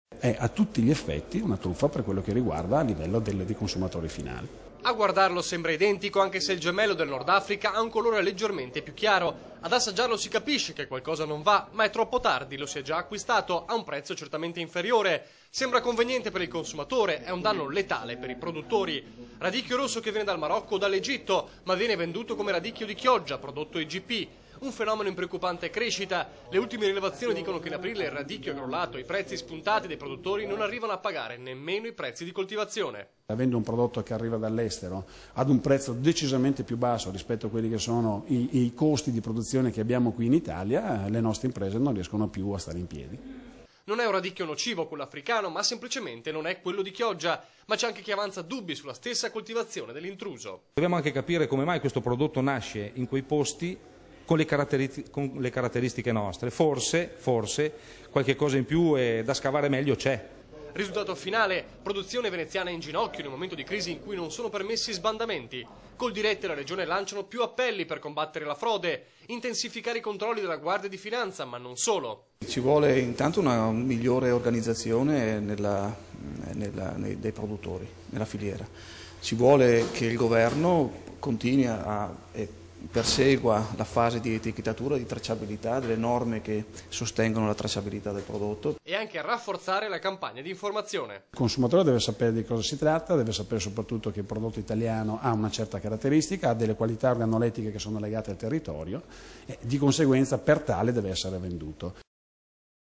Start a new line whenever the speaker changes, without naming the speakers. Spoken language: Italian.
È a tutti gli effetti una truffa per quello che riguarda a livello dei consumatori finali.
A guardarlo sembra identico, anche se il gemello del Nord Africa ha un colore leggermente più chiaro. Ad assaggiarlo si capisce che qualcosa non va, ma è troppo tardi, lo si è già acquistato a un prezzo certamente inferiore. Sembra conveniente per il consumatore, è un danno letale per i produttori. Radicchio rosso che viene dal Marocco o dall'Egitto, ma viene venduto come radicchio di Chioggia, prodotto IGP. Un fenomeno in preoccupante crescita. Le ultime rilevazioni dicono che in aprile il radicchio è crollato, i prezzi spuntati dei produttori non arrivano a pagare nemmeno i prezzi di coltivazione.
Avendo un prodotto che arriva dall'estero ad un prezzo decisamente più basso rispetto a quelli che sono i costi di produzione che abbiamo qui in Italia, le nostre imprese non riescono più a stare in piedi.
Non è un radicchio nocivo quello africano, ma semplicemente non è quello di Chioggia. Ma c'è anche chi avanza dubbi sulla stessa coltivazione dell'intruso.
Dobbiamo anche capire come mai questo prodotto nasce in quei posti con le caratteristiche nostre. Forse qualche cosa in più e da scavare meglio c'è.
Risultato finale, produzione veneziana in ginocchio in un momento di crisi in cui non sono permessi sbandamenti. Coldiretti e la Regione lanciano più appelli per combattere la frode, intensificare i controlli della Guardia di Finanza, ma non solo.
Ci vuole intanto una migliore organizzazione dei produttori, nella filiera. Ci vuole che il governo continui e persegua la fase di etichettatura, di tracciabilità, delle norme che sostengono la tracciabilità del prodotto.
E anche a rafforzare la campagna di informazione.
Il consumatore deve sapere di cosa si tratta, deve sapere soprattutto che il prodotto italiano ha una certa caratteristica, ha delle qualità organolettiche che sono legate al territorio e di conseguenza per tale deve essere venduto.